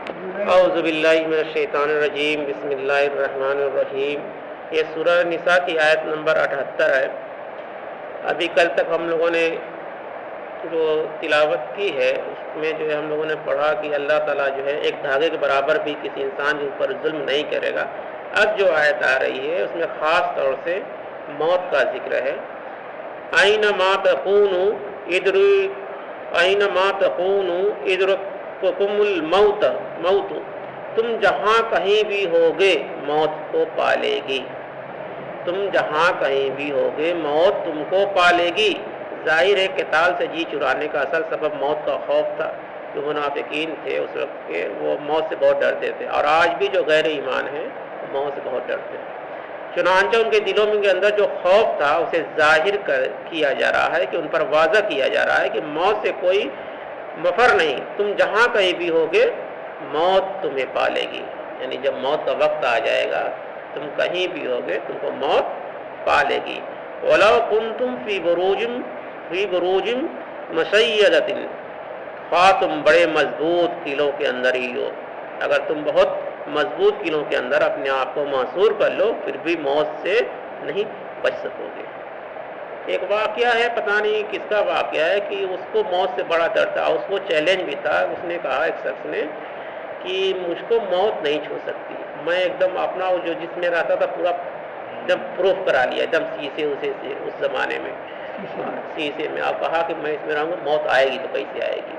اعوذ باللہ من الشیطان الرجیم، بسم اللہ الرحمن الرحیم۔ یہ سورہ نساء کی آیت نمبر 78 ہے۔ ابھی کل تک ہم لوگوں نے جو تلاوت کی ہے اس میں جو ہے ہم لوگوں نے پڑھا کہ اللہ تعالیٰ جو ہے ایک دھاگے کے برابر بھی کسی انسان کے اوپر ظلم نہیں کرے گا۔ اب جو آیت آ رہی ہے اس میں خاص طور سے موت کا ذکر ہے۔ اینما تکونوا ادرککم الموت، تم جہاں کہیں بھی ہوگے موت کو پالے گی۔ تم جہاں کہیں بھی ہوگے موت تم کو پالے گی۔ ظاہر ہے قتال سے جی چرانے کا اصل سبب موت کا خوف تھا۔ جو منافقین تھے اس وقت کے وہ موت سے بہت ڈرتے تھے، اور آج بھی جو غیر ایمان ہیں وہ موت سے بہت ڈرتے ہیں۔ چنانچہ ان کے دلوں میں کے اندر جو خوف تھا اسے ظاہر کیا جا رہا ہے، کہ ان پر واضح کیا جا رہا ہے کہ موت سے کوئی مفر نہیں، تم جہاں کہیں بھی ہوگے موت تمہیں پالے گی۔ یعنی جب موت کا وقت آ جائے گا تم کہیں بھی ہوگے تم کو موت پالے گی۔ وَلَوْ كُنْتُمْ فِي بُرُوجٍ مُشَيَّدَةٍ، خواہ تم بڑے مضبوط قلعوں کے اندر ہی ہو، اگر تم بہت مضبوط قلعوں کے اندر اپنے آپ کو محصور کر لو پھر بھی موت سے نہیں بچ سکو گے۔ ایک واقعہ ہے، پتہ نہیں کس کا واقعہ ہے، کہ اس کو موت سے بڑا ڈر تھا، اس کو چیلنج بھی تھا۔ اس نے کہا ایک شخص نے کہ مجھ کو موت نہیں چھو سکتی، میں ایک دم اپنا جو جس میں رہتا تھا پورا جب پروف کرا لیا، ایک دم شیشے اسے سے اس زمانے میں شیشے میں، آپ کہا کہ میں اس میں رہوں گا، موت آئے گی تو کیسے آئے گی۔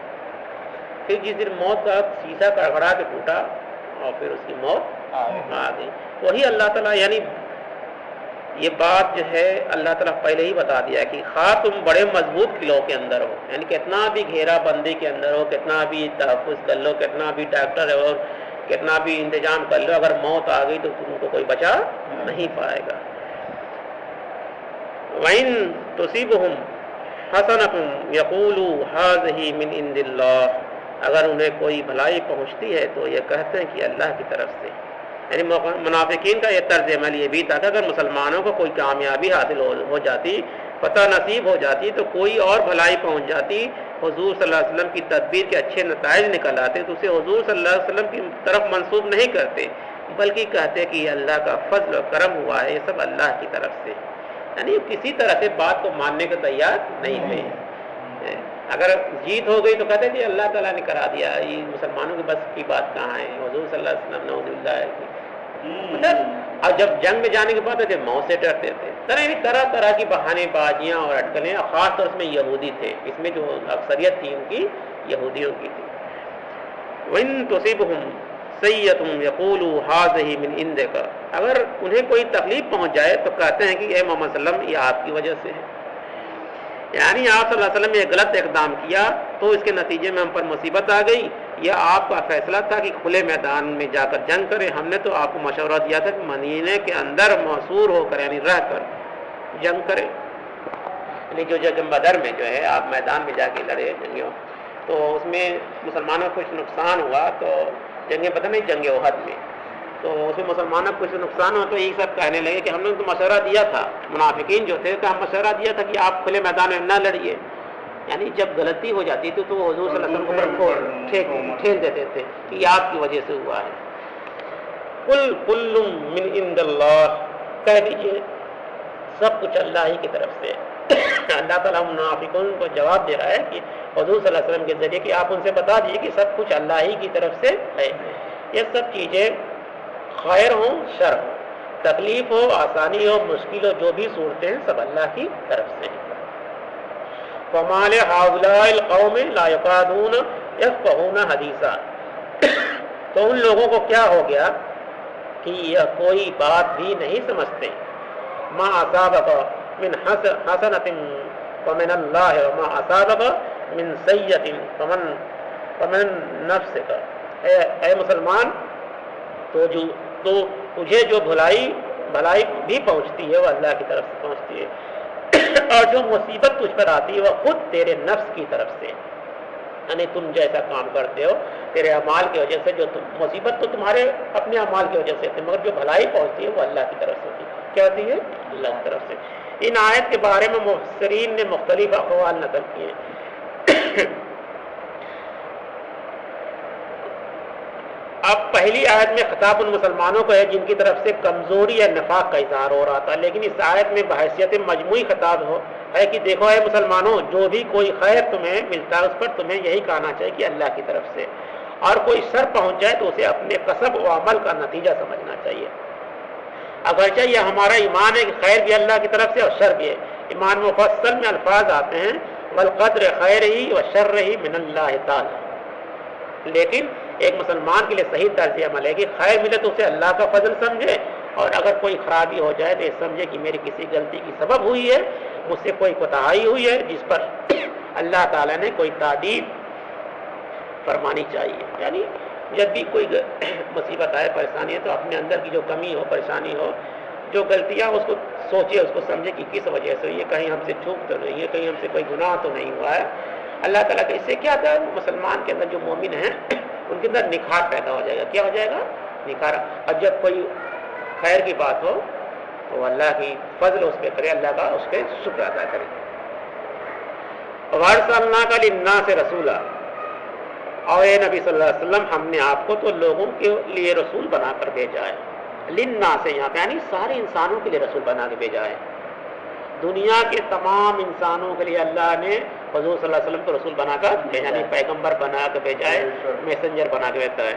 پھر جس دن موت کا شیشہ کڑکڑا کے ٹوٹا اور پھر اس کی موت آ گئی۔ وہی اللہ تعالیٰ، یعنی یہ بات جو ہے اللہ تعالیٰ پہلے ہی بتا دیا کہ خواہ تم بڑے مضبوط قلعوں کے اندر ہو، یعنی کتنا بھی گھیرا بندی کے اندر ہو، کتنا بھی تحفظ کر لو، کتنا بھی ڈاکٹر اور کتنا بھی انتظام کر لو، اگر موت آ گئی تو تم کو کوئی بچا نہیں پائے گا۔ وَإِن تُصِبْهُمْ حَسَنَةٌ يَقُولُوا هَٰذِهِ مِنْ عِندِ اللَّهِ، اگر انہیں کوئی بھلائی پہنچتی ہے تو یہ کہتے ہیں کہ اللہ کی طرف سے۔ یعنی منافقین کا یہ طرز عمل یہ بھی تھا کہ اگر مسلمانوں کو کوئی کامیابی حاصل ہو جاتی، فتح نصیب ہو جاتی، تو کوئی اور بھلائی پہنچ جاتی، حضور صلی اللہ علیہ وسلم کی تدبیر کے اچھے نتائج نکل آتے تو اسے حضور صلی اللہ علیہ وسلم کی طرف منسوب نہیں کرتے، بلکہ کہتے کہ یہ اللہ کا فضل و کرم ہوا ہے، یہ سب اللہ کی طرف سے۔ یعنی کسی طرح سے بات کو ماننے کو تیار نہیں تھے۔ اگر جیت ہو گئی تو کہتے تھے اللہ تعالیٰ نے کرا دیا، یہ مسلمانوں کے بس کی بات کہاں ہے، حضور صلی اللہ علیہ وسلم نعوذ باللہ ہے۔ اور جب جنگ میں جانے کے بعد تھے موت سے ڈرتے تھے۔ طرح طرح کی بہانے بازیاں اور اٹکلیں، خاص طور میں یہودی تھے، اس میں جو اکثریت تھی ان کی یہودیوں کی تھی۔ وَإِن تُصِبْهُمْ سَيِّئَةٌ يَقُولُوا هَٰذِهِ مِنْ عِندِكَ، اگر انہیں کوئی تکلیف پہنچ جائے تو کہتے ہیں کہ اے محمد صلی اللہ علیہ وسلم یہ آپ کی وجہ سے ہے۔ یعنی آپ صلی اللہ علیہ وسلم نے ایک غلط اقدام کیا تو اس کے نتیجے میں ہم پر مصیبت آ گئی، یہ آپ کا فیصلہ تھا کہ کھلے میدان میں جا کر جنگ کریں، ہم نے تو آپ کو مشورہ دیا تھا کہ مدینے کے اندر محصور ہو کر یعنی رہ کر جنگ کریں۔ یعنی جو جنگ بدر میں جو ہے آپ میدان میں جا کے لڑے جنگیوں، تو اس میں مسلمانوں کو کچھ نقصان ہوا، تو جنگ بدر نہیں جنگ احد میں، تو اس میں مسلمانوں کو کچھ نقصان ہوا، تو یہ سب کہنے لگے کہ ہم نے تو مشورہ دیا تھا، منافقین جو تھے کہ ہم مشورہ دیا تھا کہ آپ کھلے میدان میں نہ لڑیے۔ یعنی جب غلطی ہو جاتی تھی تو وہ حضور صلی اللہ علیہ وسلم کو ٹھیک دیتے تھے کہ یہ آپ کی وجہ سے ہوا ہے۔ قُلْ كُلٌّ مِّنْ عِندِ اللَّهِ، کہہ دیجئے سب کچھ اللہ ہی کی طرف سے۔ اللہ تعالیٰ منافقون کو جواب دے رہا ہے کہ حضور صلی اللہ علیہ وسلم کے ذریعے کہ آپ ان سے بتا دیجئے کہ سب کچھ اللہ ہی کی طرف سے ہے۔ یہ سب چیزیں خیر ہوں شر ہو، تکلیف ہو آسانی ہو مشکل ہو، جو بھی صورتیں ہیں سب اللہ کی طرف سے ہیں۔ فَمَا لِهَٰؤُلَاءِ الْقَوْمِ لَا يَكَادُونَ يَفْقَهُونَ حَدِيثًا، تو ان لوگوں کو کیا ہو گیا کہ یہ کوئی بات بھی نہیں سمجھتے۔ مَا أَصَابَكَ مِنْ حَسَنَةٍ فَمِنَ اللَّهِ وَمَا أَصَابَكَ مِنْ سَيِّئَةٍ فَمِنْ نَفْسِكَ، اے مسلمان تو تجھے جو بھلائی بھی پہنچتی ہے وہ اللہ کی طرف سے پہنچتی ہے، اور جو مصیبت تجھ پر آتی ہے وہ خود تیرے نفس کی طرف سے، یعنی تم جیسا کام کرتے ہو تیرے اعمال کی وجہ سے، جو مصیبت تو تمہارے اپنے اعمال کی وجہ سے ہوتی ہے، مگر جو بھلائی پہنچتی ہے وہ اللہ کی طرف سے ہوتی ہے۔ کیا ہوتی ہے؟ اللہ کی طرف سے۔ ان آیت کے بارے میں مفسرین نے مختلف اقوال نقل کیے۔ اب پہلی آیت میں خطاب ان مسلمانوں کو ہے جن کی طرف سے کمزوری یا نفاق کا اظہار ہو رہا تھا، لیکن اس آیت میں بحیثیت مجموعی خطاب ہے کہ دیکھو اے مسلمانوں، جو بھی کوئی خیر تمہیں ملتا ہے اس پر تمہیں یہی کہنا چاہیے کہ اللہ کی طرف سے، اور کوئی شر پہنچ جائے تو اسے اپنے کسب و عمل کا نتیجہ سمجھنا چاہیے۔ اگرچہ یہ ہمارا ایمان ہے کہ خیر بھی اللہ کی طرف سے اور شر بھی ہے۔ ایمان مفصل میں الفاظ آتے ہیں والقدر خیرہ وشرہ من اللہ تعالی، لیکن ایک مسلمان کے لیے صحیح طرز عمل ہے کہ خیر ملے تو اسے اللہ کا فضل سمجھے، اور اگر کوئی خرابی ہو جائے تو یہ سمجھے کہ میری کسی غلطی کی سبب ہوئی ہے، مجھ سے کوئی کوتاہی ہوئی ہے جس پر اللہ تعالیٰ نے کوئی تعدیب فرمانی چاہیے۔ یعنی جب بھی کوئی مصیبت آئے، پریشانی ہے، تو اپنے اندر کی جو کمی ہو، پریشانی ہو، جو غلطیاں اس کو سوچے، اس کو سمجھے کہ کس وجہ سے یہ، کہیں ہم سے چوک تو نہیں ہے، کہیں ہم سے کوئی گناہ تو نہیں ہوا ہے۔ اللہ تعالیٰ کا اس سے کیا تھا، مسلمان کے اندر جو مومن ہیں ان کے اندر نکھار پیدا ہو جائے گا۔ کیا ہو جائے گا؟ نکھار۔ اور جب کوئی خیر کی بات ہو تو اللہ کی فضل اس پہ کرے، اللہ کا اس پہ شکر ادا کرے۔ وَأَرْسَلْنَاكَ لِلنَّاسِ رَسُولًا، اور اے نبی صلی اللہ علیہ وسلم ہم نے آپ کو تو لوگوں کے لیے رسول بنا کر بھیجا ہے۔ لِلنَّاسِ یہاں پہ یعنی سارے انسانوں کے لیے رسول بنا کے بھیجا ہے۔ دنیا کے تمام انسانوں کے لیے اللہ نے حضور صلی اللہ علیہ وسلم کو رسول بنا کر یعنی پیغمبر بنا کے بھیجا ہے، میسنجر بنا کے بھیجا ہے۔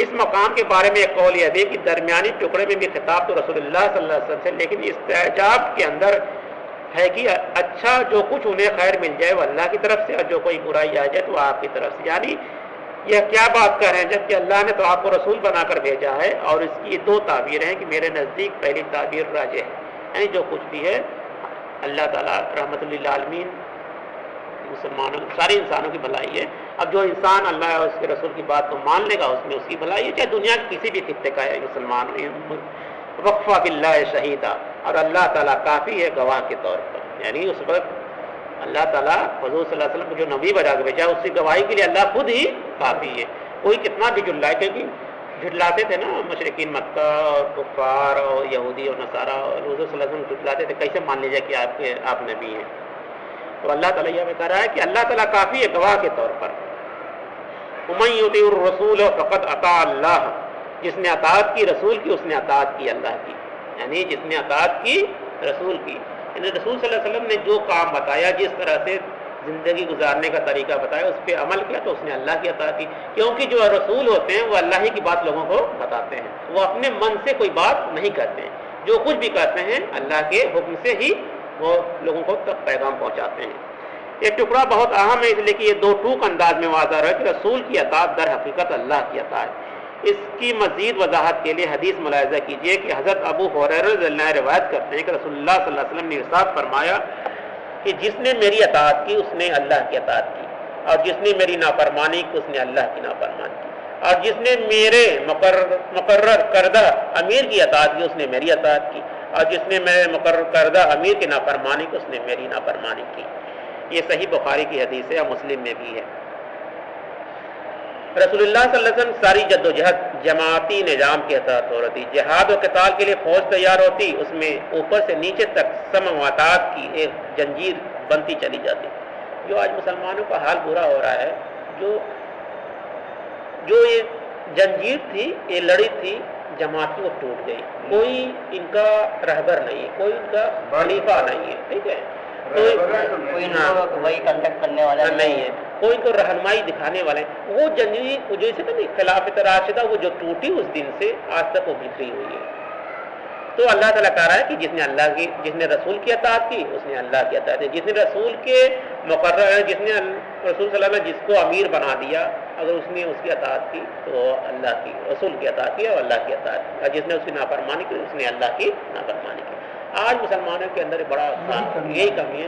اس مقام کے بارے میں ایک قول یہ ہے کہ درمیانی ٹکڑے میں بھی خطاب تو رسول اللہ صلی اللہ علیہ وسلم سے، لیکن استعجاب کے اندر ہے کہ اچھا جو کچھ انہیں خیر مل جائے وہ اللہ کی طرف سے، اور جو کوئی برائی آ جائے تو آپ کی طرف سے۔ یعنی یہ کیا بات کر رہے ہیں، جبکہ اللہ نے تو آپ کو رسول بنا کر بھیجا ہے، اور اس کی دو تعبیر ہیں کہ میرے نزدیک پہلی تعبیر راجح ہے، یعنی جو کچھ بھی ہے اللہ تعالیٰ رحمت للعالمین مسلمانوں سارے انسانوں کی بھلائی ہے۔ اب جو انسان اللہ اور اس کے رسول کی بات کو مان لے گا اس میں اس کی بھلائی ہے، چاہے دنیا کے کسی بھی خطے کا ہے مسلمان۔ وقفہ باللہ شہیدہ، اور اللہ تعالیٰ کافی ہے گواہ کے طور پر، یعنی اس وقت اللہ تعالیٰ حضور صلی اللہ علیہ وسلم کو جو نبی بنا کے بھیجا اس کی گواہی کے لیے اللہ خود ہی کافی ہے۔ کوئی کتنا بھی جھٹلائے، کیونکہ جھٹلاتے تھے نا مشرکین مکہ اور کفار اور یہودی اور نصارہ، اور حضور صلی اللہ علیہ وسلم جھٹلاتے تھے، کیسے مان لیجیے کہ آپ نبی ہیں؟ تو اللہ تعالیٰ یہ بتا رہا ہے کہ اللہ تعالیٰ کافی ہے گواہ کے طور پر۔ وَمَن يُطِعِ الرَّسُولَ فَقَدْ أَطَاعَ اللَّهَ، جس نے اطاعت کی رسول کی اس نے اطاعت کی اللہ کی، یعنی جس نے اطاعت کی رسول کی، یعنی رسول صلی اللہ علیہ وسلم نے جو کام بتایا، جس طرح سے زندگی گزارنے کا طریقہ بتایا، اس پہ عمل کیا تو اس نے اللہ کی اطاعت کی۔ کیونکہ جو رسول ہوتے ہیں وہ اللہ ہی کی بات لوگوں کو بتاتے ہیں، وہ اپنے من سے کوئی بات نہیں کرتے ہیں، جو کچھ بھی کرتے ہیں اللہ کے حکم سے ہی وہ لوگوں کو تک پیغام پہنچاتے ہیں۔ یہ ٹکڑا بہت اہم ہے، اس لیے کہ یہ دو ٹوک انداز میں واضح ہے کہ رسول کی اطاعت در حقیقت اللہ کی اطاعت۔ اس کی مزید وضاحت کے لیے حدیث ملاحظہ کیجیے کہ حضرت ابو ہریرہ رضی اللہ عنہ روایت کرتے ہیں کہ رسول اللہ صلی اللہ علیہ وسلم نے ارشاد فرمایا کہ جس نے میری اطاعت کی اس نے اللہ کی اطاعت کی، اور جس نے میری نافرمانی کی اس نے اللہ کی نافرمانی کی، اور جس نے میرے مقرر کردہ امیر کی اطاعت کی اس نے میری اطاعت کی، اور جس نے میرے مقرر کردہ امیر کی نافرمانی کی اس نے میری نافرمانی کی۔ یہ صحیح بخاری کی حدیث ہے اور مسلم میں بھی ہے۔ رسول اللہ صلی اللہ علیہ وسلم ساری جد و جہد جماعتی نظام کے تحت ہو رہی تھی۔ جہاد و قتال کے لیے فوج تیار ہوتی، اس میں اوپر سے نیچے تک سمع و اطاعت کی ایک جنجیر بنتی چلی جاتی۔ جو آج مسلمانوں کا حال برا ہو رہا ہے، جو یہ جنجیر تھی، یہ لڑی تھی جماعت وہ ٹوٹ گئی، کوئی ان کا رہبر نہیں ہے، کوئی ان کا خلیفہ نہیں ہے، ٹھیک ہے، کوئی وہی کنٹیکٹ کرنے والا نہیں ہے، کوئی کو رہنمائی دکھانے والے۔ وہ جنجیر جیسے نا خلافت راشدہ وہ جو ٹوٹی اس دن سے آج تک وہ بکھری ہوئی ہے۔ تو اللہ تعالیٰ کہہ رہا ہے کہ جس نے رسول کی اطاعت کی اس نے اللہ کی اطاعت کی، جس نے رسول کے مقرر ہے، جس نے رسول صلی اللہ علیہ وسلم جس کو امیر بنا دیا، اگر اس نے اس کی اطاعت کی تو اللہ کی رسول کی اطاعت کی اور اللہ کی اطاعت کی، اور جس نے اس کی نافرمانی کی اس نے اللہ کی نافرمانی کی۔ آج مسلمانوں کے اندر بڑا یہی کمی ہے۔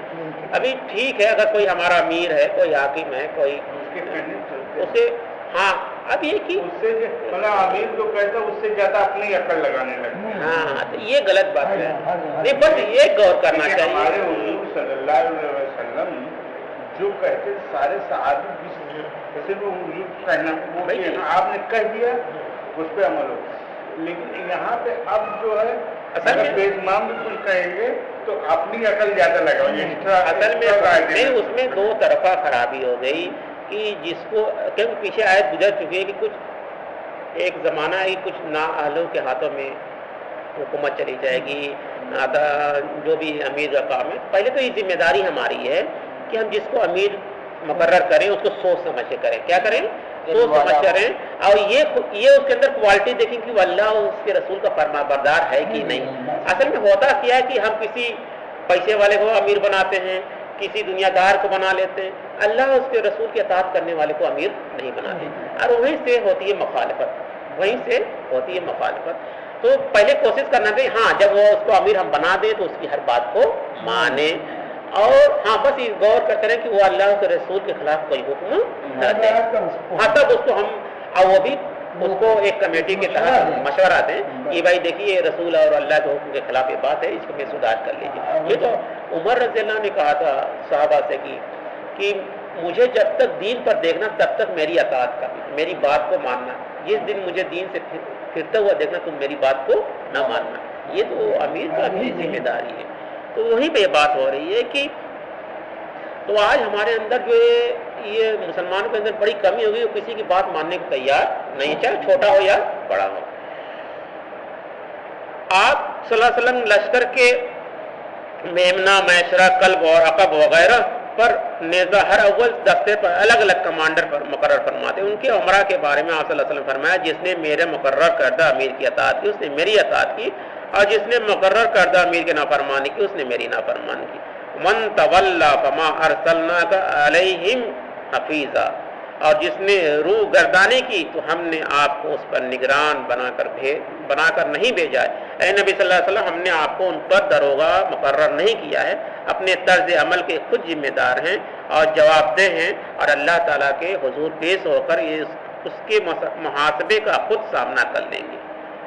ابھی ٹھیک ہے اگر کوئی ہمارا امیر ہے، کوئی حاکم ہے، کوئی اسے ہاں اب یہ کہ امیر تو کہتا اس سے زیادہ اپنی عقل لگانے لگتا ہے۔ ہاں تو یہ غلط بات ہے، نہیں بس یہ غور کرنا چاہیے۔ ہمارے حضور صلی اللہ علیہ وسلم جو کہتے سارے صحابی صرف حضور کہنا وہ آپ نے کہہ دیا اس پہ عمل ہو، لیکن یہاں پہ اب جو ہے اصل میں بے امام بھی کچھ کہیں گے تو اپنی عقل زیادہ لگاؤ گے۔ اصل میں نہیں، اس میں دو طرفہ خرابی ہو گئی کہ جس کو کیونکہ پیچھے آیت گزر چکی ہے کہ کچھ ایک زمانہ ہے کچھ نااہلوں کے ہاتھوں میں حکومت چلی جائے گی، جو بھی امیر کا کام ہے، پہلے تو یہ ذمہ داری ہماری ہے کہ ہم جس کو امیر مقرر کریں اس کو سوچ سمجھ کے کریں. کیا کریں؟ سوچ سمجھ کریں. اور یہ اس کے اندر کوالٹی دیکھیں کہ وہ اللہ اور اس کے رسول کا فرما بردار ہے کہ نہیں. اصل میں ہوتا کیا ہے کہ ہم کسی پیسے والے کو امیر بناتے ہیں، کسی دنیا دار کو بنا لیتے ہیں، اللہ اور اس کے رسول کی اطاعت کرنے والے کو امیر نہیں بناتے. اور وہیں سے ہوتی ہے مخالفت، وہیں سے ہوتی ہے مخالفت. تو پہلے کوشش کرنا چاہیے، ہاں جب وہ اس کو امیر ہم بنا دیں تو اس کی ہر بات کو مانیں، اور ہاں بس یہ غور کرتے رہیں کہ وہ اللہ کے رسول کے خلاف کوئی حکم نہ دے. ہاں تب اس کو ہم، اور وہ بھی اس کو ایک کمیٹی کے تحت مشورہ دیں کہ بھائی دیکھیے یہ رسول اور اللہ کے حکم کے خلاف یہ بات ہے، اس کو میں سدھار کر لیجیے. یہ تو عمر رضی اللہ نے کہا تھا صحابہ سے کہ مجھے جب تک دین پر دیکھنا تب تک میری اطاعت کرنا، میری بات کو ماننا. جس دن مجھے دین سے پھرتا ہوا دیکھنا تم میری بات کو نہ ماننا. یہ تو امیر کا بھی ذمہ داری ہے. تو وہیں پہ یہ بات ہو رہی ہے کہ تو آج ہمارے اندر جو یہ مسلمانوں کے اندر بڑی کمی ہوگی، وہ کسی کی بات ماننے کو تیار نہیں، چاہے چھوٹا ہو یا بڑا ہو. آپ صلی اللہ علیہ وسلم لشکر کے میمنہ، میسرہ، کلب اور عقب وغیرہ پر نیزہ ہر اول دستے پر الگ الگ کمانڈر پر مقرر فرماتے. ان کے عمرہ کے بارے میں آپ صلی اللہ علیہ وسلم فرمایا جس نے میرے مقرر کردہ امیر کی اطاعت کی اس نے میری اطاعت کی، اور جس نے مقرر کردہ امیر کی نافرمانی کی اس نے میری نافرمانی کی. من تولا فما ارسلناک علیہم حفیظا، اور جس نے روح گردانی کی تو ہم نے آپ کو اس پر نگران بنا کر نہیں بھیجا ہے. اے نبی صلی اللہ علیہ وسلم، ہم نے آپ کو ان پر داروغہ مقرر نہیں کیا ہے، اپنے طرز عمل کے خود ذمہ دار ہیں اور جواب دہ ہیں، اور اللہ تعالیٰ کے حضور پیش ہو کر اس کے محاسبے کا خود سامنا کر لیں گے.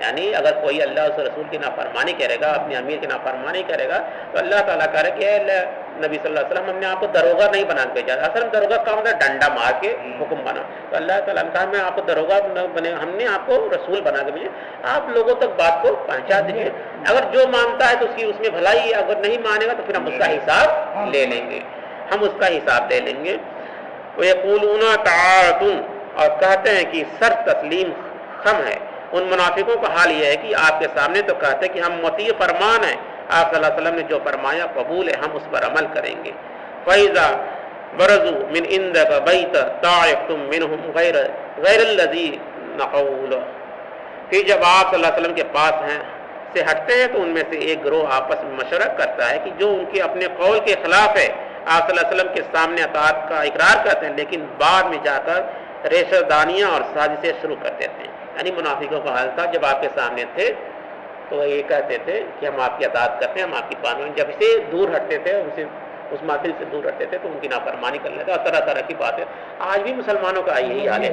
یعنی اگر کوئی اللہ اس رسول کی نافرمانی کرے گا، اپنے امیر کی نافرمانی کرے گا، تو اللہ تعالیٰ کہہ رہا ہے کہ اے نبی صلی اللہ علیہ وسلم، ہم نے آپ کو داروغہ نہیں بنا کے بھیجا. اصل داروغہ کا مطلب ڈنڈا مار کے حکم بنا. تو اللہ تعالیٰ نے کہا میں آپ کو داروغہ بنے، ہم نے آپ کو رسول بنا کے بھیجا، آپ لوگوں تک بات کو پہنچا دیجیے. اگر جو مانتا ہے تو اس میں بھلائی ہے، اگر نہیں مانے گا تو پھر ہم اس کا حساب لے لیں گے، ہم اس کا حساب لے لیں گے. وَيَقُولُونَ طَاعَةٌ، اور کہتے ہیں کہ سر تسلیم خم ہے. ان منافقوں کا حال یہ ہے کہ آپ کے سامنے تو کہتے ہیں کہ ہم مطیع فرمان ہیں، آپ صلی اللہ علیہ وسلم نے جو فرمایا قبول ہے، ہم اس پر عمل کریں گے. فَإِذَا بَرَزُوا مِنْ عِنْدَكَ بَيْتًا طَائِفَةٌ مِّنْهُمْ غَيْرَ الَّذِي نَقَوْلُ، پھر جب آپ صلی اللہ علیہ وسلم کے پاس سے ہٹتے ہیں تو ان میں سے ایک گروہ آپس میں مشورہ کرتا ہے کہ جو ان کے اپنے قول کے خلاف ہے. آپ صلی اللہ علیہ وسلم کے سامنے اطاعت کا اقرار کرتے ہیں، لیکن بعد میں جا کر ریشہ دانیاں اور سازشیں شروع کر دیتے ہیں. یعنی منافقوں کا حال تھا جب آپ کے سامنے تھے تو یہ کہتے تھے کہ ہم آپ کی اطاعت کرتے ہیں، ہم آپ کی پابندی، جب سے دور ہٹتے تھے اس محفل سے دور ہٹتے تھے تو ان کی نافرمانی کر لیتے، اور طرح طرح کی باتیں. آج بھی مسلمانوں کا یہی حال ہے.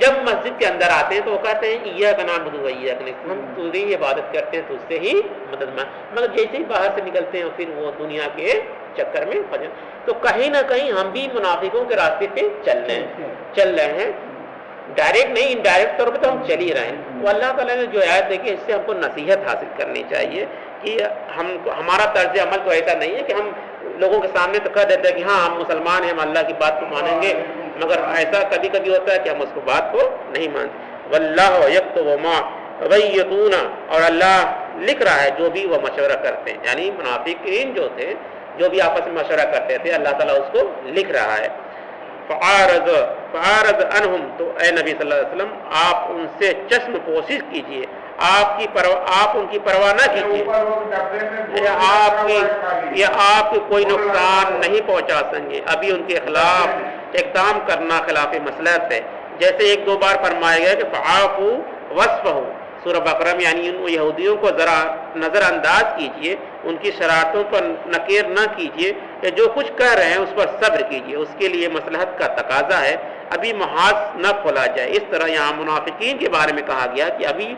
جب مسجد کے اندر آتے ہیں تو وہ کہتے ہیں ایاک نعبد و ایاک نستعین، ہم تجھے عبادت کرتے ہیں، تجھ سے ہی مدد مانگتے ہیں. مگر جیسے ہی باہر سے نکلتے ہیں پھر وہ دنیا کے چکر میں پھنس. تو کہیں نہ کہیں ہم بھی منافقوں کے راستے پہ چل رہے ہیں. ڈائریکٹ نہیں، انڈائریکٹ طور پہ تو ہم چل ہی رہے ہیں. تو اللہ تعالیٰ نے جو آیت دیکھی اس سے ہم کو نصیحت حاصل کرنی چاہیے کہ ہمارا طرز عمل تو ایسا نہیں ہے کہ ہم لوگوں کے سامنے تو کہہ دیتے ہیں کہ ہاں ہم مسلمان ہیں، ہم اللہ کی بات کو مانیں گے، مگر ایسا کبھی کبھی ہوتا ہے کہ ہم اس کو بات کو نہیں مانتے. واللہ یکتب ما یبیتون، اور اللہ لکھ رہا ہے جو بھی وہ مشورہ کرتے ہیں. یعنی منافقین جو تھے، جو بھی آپس میں مشورہ کرتے تھے، اللہ تعالیٰ اس کو لکھ رہا ہے. فعارض عنہم، تو اے نبی صلی اللہ علیہ وسلم آپ ان سے چشم پوشی کیجئے، آپ ان کی پرواہ نہ کیجئے. یہ آپ کو کوئی نقصان نہیں پہنچا سکیں. ابھی ان کے خلاف اقدام کرنا خلاف مصلحت ہے. جیسے ایک دو بار فرمایا گیا کہ فعافوا واصفحوا سورہ بقرہ میں، یعنی ان یہودیوں کو ذرا نظر انداز کیجئے، ان کی شرارتوں پر نکیر نہ کیجئے، کہ جو کچھ کہہ رہے ہیں اس پر صبر کیجئے، اس کے لیے مصلحت کا تقاضا ہے، ابھی محاذ نہ کھولا جائے. اس طرح یہاں منافقین کے بارے میں کہا گیا کہ ابھی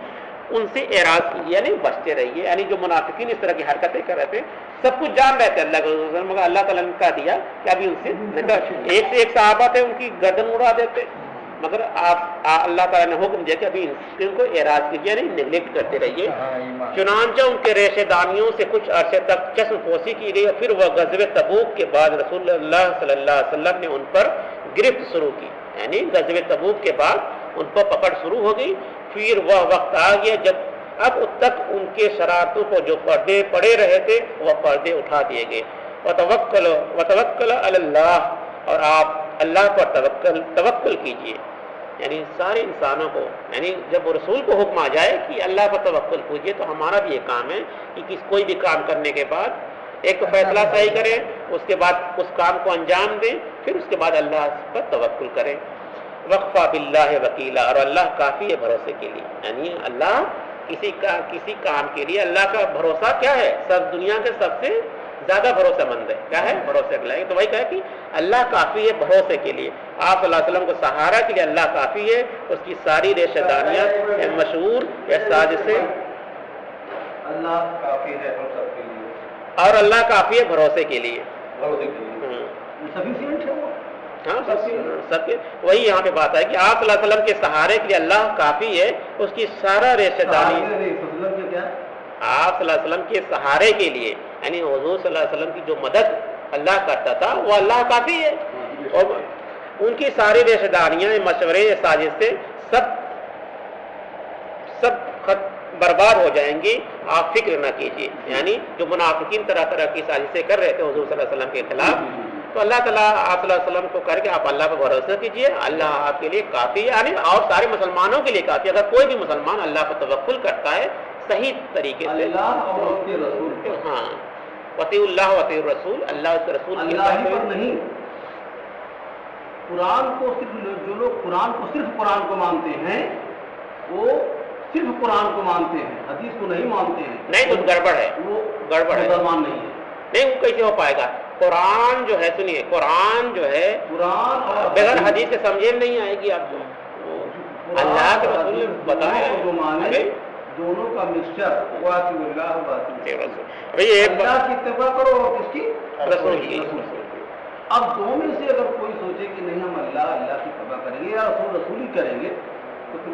ان سے اعراض کیجیے، یعنی بچتے رہیے. یعنی جو منافقین اس طرح کی حرکتیں کر رہے تھے، سب کچھ جان رہے تھے اللہ کے، مگر اللہ تعالیٰ نے کہہ دیا کہ ابھی ان سے ایک سے ایک صحابہ تھے ان کی گردن اڑا دیتے، مگر اللہ تعالیٰ نے حکم دیا کہ ابھی ان کو اعراض کیجیے، یعنی نیگلیکٹ کرتے رہیے. چنانچہ ان کے ریشے دانیوں سے کچھ عرصے تک چشم پوشی کی گئی، اور پھر وہ غزوہ تبوک کے بعد رسول اللہ صلی اللہ علیہ وسلم نے ان پر گرفت شروع کی. یعنی غزوہ تبوک کے بعد ان پر پکڑ شروع ہو گئی. پھر وہ وقت آ گیا جب اب تک ان کے شرارتوں کو جو پردے پڑے رہے تھے وہ پردے اٹھا دیے گئے. وتوکل علی اللہ، اور آپ اللہ پر توکل کیجیے. یعنی سارے انسانوں کو، یعنی جب رسول کو حکم آ جائے کہ اللہ پر توکل کیجیے، تو ہمارا بھی یہ کام ہے کہ کوئی بھی کام کرنے کے بعد ایک تو فیصلہ صحیح کریں، اس کے بعد اس کام کو انجام دیں، پھر اس کے بعد اللہ پر توکل کریں. وقفہ باللہ وکیلا، اور اللہ کافی ہے بھروسے کے لیے. یعنی اللہ کسی کام کے لیے اللہ کا بھروسہ کیا ہے؟ سب دنیا کے سب سے زیادہ بھروسہ مند ہے. کیا ہے؟ بھروسے کے لیے. تو وہی کہا کہ اللہ کافی ہے بھروسے کے لیے. آپ صلی اللہ علیہ وسلم کو سہارا کے لیے اللہ کافی ہے. اس کی ساری ریشہ داریاں مشہور یا سازشیں، اللہ کافی ہے ہم سب کے لیے، اور اللہ کافی ہے بھروسے کے لیے. بھروسے کے لیے سفیشینٹ ہے وہ. ہاں سب کے وہی یہاں پہ بات ہے کہ آپ صلی اللہ علیہ وسلم کے سہارے کے لیے اللہ کافی ہے. اس کی سارا ریشہ داری آپ صلی اللہ علیہ وسلم کے سہارے کے لیے، یعنی حضور صلی اللہ علیہ وسلم کی جو مدد اللہ کرتا تھا وہ اللہ کافی ہے. اور ان کی ساری ریشہ داریاں، مشورے، سازشیں سب برباد ہو جائیں گی. آپ فکر نہ کیجیے. یعنی جو منافقین طرح طرح کی سازشیں کر رہے تھے حضور صلی اللہ علیہ وسلم کے خلاف، تو اللہ تعالیٰ آپ صلی اللہ علیہ وسلم کو کر کے آپ اللہ پر بھروسہ کیجیے. اللہ آپ کے لیے کافی ہے، یعنی اور سارے مسلمانوں کے لیے کافی. اگر کوئی بھی مسلمان اللہ پر توکل کرتا ہے صحیح طریقے سے، اللہ اور اس کے رسول پر. ہاں، وطیع اللہ وطیع الرسول، اللہ اس کے رسول کی اللہ ہی پر نہیں. قرآن کو صرف جو لوگ قرآن کو صرف قرآن کو مانتے ہیں وہ صرف قرآن کو مانتے ہیں، حدیث کو نہیں مانتے ہیں. نہیں تو گڑبڑ ہے، وہ گڑبڑ ہے، مسلمان نہیں ہے. نہیں وہ کیسے ہو پائے گا؟ قرآن جو ہے، سنیے، قرآن جو ہے قرآن اور بغیر حدیث کے سمجھے نہیں آئے گی آپ کو. اللہ کے رسول نے بتایا جو مانے دونوں کا مکسچر، بھائی اللہ کی اتباع کرو اور کس کی؟ رسول کی. اب دو میں سے اگر کوئی سوچے کہ نہیں ہم اللہ کی اتباع کریں گے یا رسول ہی کریں گے، تو پھر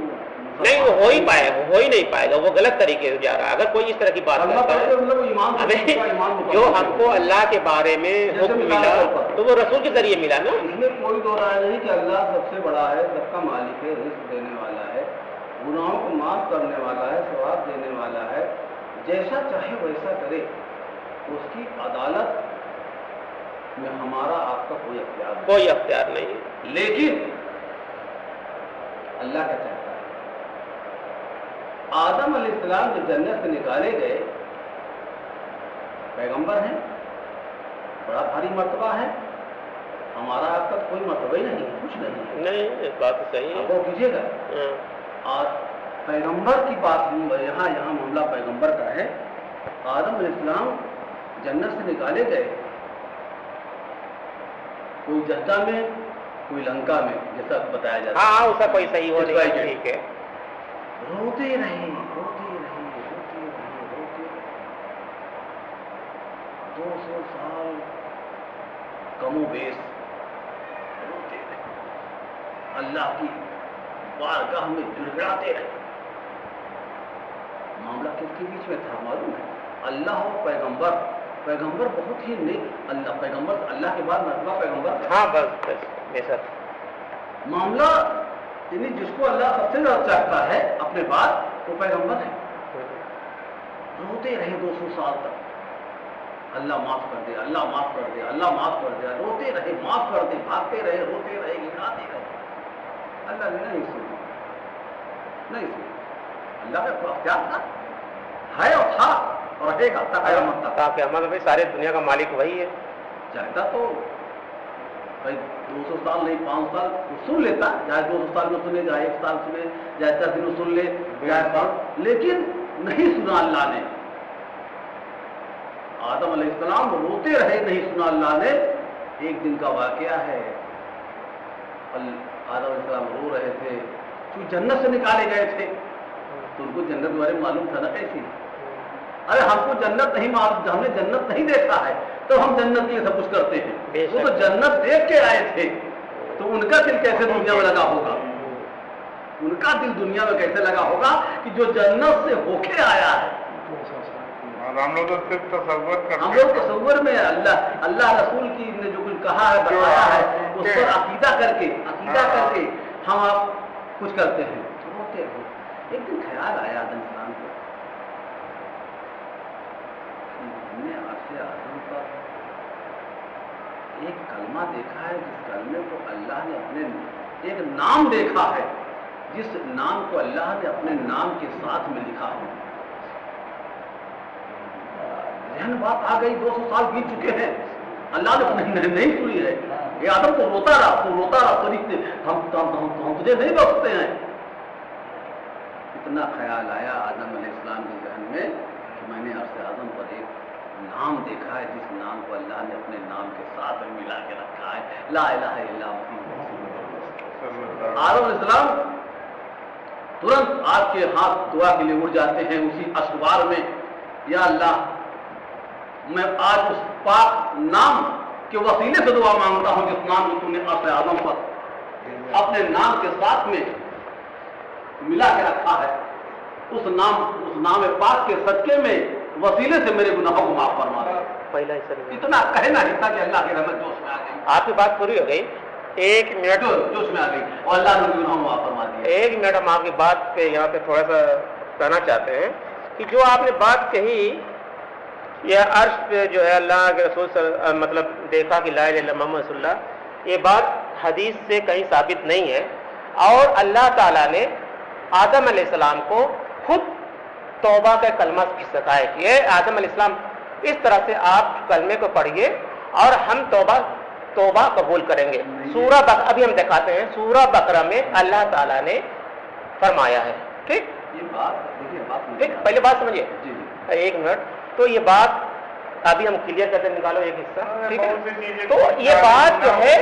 نہیں وہ ہو ہی پائے گا، ہو ہی نہیں پائے گا. وہ غلط طریقے سے جا رہا ہے. اگر کوئی اس طرح کی بات کرتا ہے، جو ہم کو اللہ کے بارے میں حکم ملا تو وہ رسول کے ذریعے ملا نا. اس میں کوئی دو رائے نہیں کہ اللہ سب سے بڑا ہے، سب کا مالک ہے، رزق دینے والا ہے، گناہوں کو معاف کرنے والا ہے، ثواب دینے والا ہے. جیسا چاہے ویسا کرے. اس کی عدالت میں ہمارا آپ کا کوئی اختیار نہیں ہے. لیکن اللہ کا چاہتا ہے. آدم علیہ السلام جو جنت سے نکالے گئے پیغمبر ہیں، بڑا بھاری مرتبہ ہے. ہمارا آپ کا کوئی مرتبہ ہی نہیں ہے، کچھ نہیں ہے. نہیں بات صحیح ہے. وہ کیجیے گا. اور پیغمبر کی بات یہاں معاملہ پیغمبر کا ہے. آدم علیہ السلام جنت سے نکالے گئے، کوئی جدہ میں کوئی لنکا میں، جیسا بتایا جاتا ہے. ہاں اس کا کوئی صحیح ہو نہیں. ٹھیک ہے. روتے رہے 200 سال کم و بیش روتے رہے. اللہ کی بارگاہ میں گڑگڑاتے رہے. معاملہ کس کے بیچ میں تھا معلوم ہے؟ اللہ اور پیغمبر بہت ہی نیک. اللہ پیغمبر اللہ کے بعد مرتبہ پیغمبر. ہاں بس بے شک معاملہ یعنی جس کو اللہ سب سے زیادہ چاہتا ہے اپنے بعد وہ پیغمبر ہے. روتے رہے 200 سال تک. اللہ معاف کر دے، اللہ معاف کر دے، اللہ معاف کر دے. روتے رہے، معاف کر دے، بھاگتے رہے، روتے رہے، گھاتے رہے. اللہ نے نہیں سنا. اللہ کا اختیار تھا، ہے اور تھا اور رہے گا تاکہ ہمارے سارے دنیا کا مالک وہی ہے. چاہتا تو بھائی 200 سال نہیں 5 سال سن لیتا، چاہے 200 سال میں سنے، چاہے 1 سال سنے، چاہے 10 دن سن لے، لیکن نہیں سنا اللہ نے. آدم علیہ السلام روتے رہے، نہیں سنا اللہ نے. ایک دن کا واقعہ ہے. آدم علیہ السلام رو رہے تھے کیونکہ جنت سے نکالے گئے تھے، تو ان کو جنت کے بارے میں معلوم تھا نا کیسی. ارے ہم کو جنت نہیں معلوم، ہم نے جنت نہیں دیکھا ہے تو ہم جنت کے لیے سب کچھ کرتے ہیں. وہ تو جنت دیکھ کے آئے تھے، تو ان کا دل کیسے دنیا میں لگا ہوگا؟ ان کا دل دنیا میں کیسے لگا ہوگا کہ جو جنت سے ہو کے آیا ہے. ہم لوگ تو صرف تصور کرتے ہیں. ہم لوگ تصور میں اللہ رسول کی نے جو کچھ کہا ہے، بتایا ہے، اس پر عقیدہ کر کے ہم آپ کچھ کرتے ہیں. روتے ہیں. ایک دن خیال آیا آدم خان کو کہ ہم نے عرش اعظم پر ایک کلمہ دیکھا ہے، جس کلمے کو اللہ نے اپنے ایک نام دیکھا ہے جس نام کو اللہ نے اپنے نام کے ساتھ میں لکھا ہے۔ ذہن بات آ گئی، 200 سال بیت چکے ہیں، اللہ نے نہیں سنی ہے، یہ آدم تو روتا رہا ہم تجھے نہیں روکتے ہیں۔ اتنا خیال آیا آدم علیہ السلام کے ذہن میں کہ میں نے عرش اعظم پر ایک نام دیکھا ہے جس نام کو اللہ نے اپنے نام کے ساتھ میں ملا کے رکھا ہے، لا الہ الا اللہ محمد۔ آدم علیہ السلام ترنت آپ کے ہاتھ دعا کے لیے اڑ جاتے ہیں اسی اشوار میں، یا اللہ میں آج اس پاک نام کے وسیلے سے دعا مانگتا ہوں جس نام کو تم نے عرش اعظم پر اپنے نام کے ساتھ میں ملا کے رکھا ہے، اس نام پاک کے صدقے میں وسیلے سے میرے گناہوں کو معاف فرما دے۔ پہلا حصہ اتنا کہنا ہی تھا کہ اللہ کی رحمت جوش میں آ گئی، آپ کی بات پوری ہو گئی، 1 منٹ جوش میں آ گئی اور اللہ نے گناہوں کو معاف فرما دیا۔ 1 منٹ ہم آپ کی بات پہ یہاں پہ تھوڑا سا کہنا چاہتے ہیں کہ جو آپ نے بات کہی یہ عرش پہ جو ہے اللہ کے رسول مطلب دیکھا کہ لا الہ الا محمد رسول اللہ، یہ بات حدیث سے کہیں ثابت نہیں ہے، اور اللہ تعالیٰ نے آدم علیہ السلام کو خود توبہ کا کلمہ سکھایا کہ اے آدم علیہ السلام اس طرح سے آپ کلمے کو پڑھیے اور ہم توبہ قبول کریں گے۔ سورہ بقرہ ابھی ہم دکھاتے ہیں، سورہ بقرہ میں اللہ تعالیٰ نے فرمایا ہے، ٹھیک یہ بات دیکھیے، بات ٹھیک، پہلے بات سمجھیے، جی 1 منٹ، تو یہ بات ابھی ہم کلیئر کرتے نکالو ایک حصہ، ٹھیک ہے؟ تو یہ بات جو ہے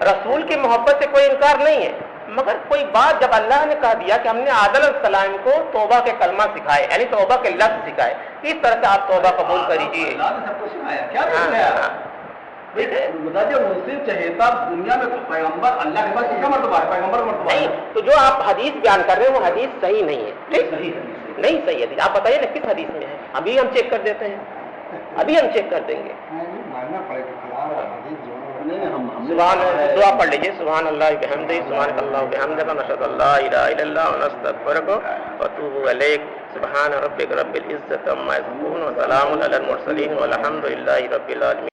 رسول کی محبت سے کوئی انکار نہیں ہے، مگر کوئی بات جب اللہ نے کہہ دیا کہ ہم نے آدم علیہ السلام کو توبہ کے کلمہ سکھائے، یعنی توبہ کے لفظ سکھائے، اس طرح سے آپ توبہ قبول کریجیے۔ اللہ نے سب کو سکھایا، کیا نہیں سکھایا؟ بتائیے ان سے چہیتا دنیا میں پیغمبر اللہ کے پاس کتنا مرتبہ ہے؟ پیغمبر کا مرتبہ نہیں، تو جو آپ حدیث بیان کر رہے ہیں وہ حدیث صحیح نہیں ہے، ٹھیک، نہیں صحیح حدیث، آپ بتائیے نا کس حدیث میں ہے، ابھی ہم چیک کر دیتے ہیں، ابھی ہم چیک کر دیں گے۔ سبحان دعا پڑھ لیجیے، سبحان اللہ بحمدہ، سبحان اللہ بحمدہ، نشہد ان لا الہ الا اللہ ونستغفرک ونتوب الیک، سبحان ربک رب العزۃ عما یصفون وسلام علی المرسلین والحمد للہ رب العالمین۔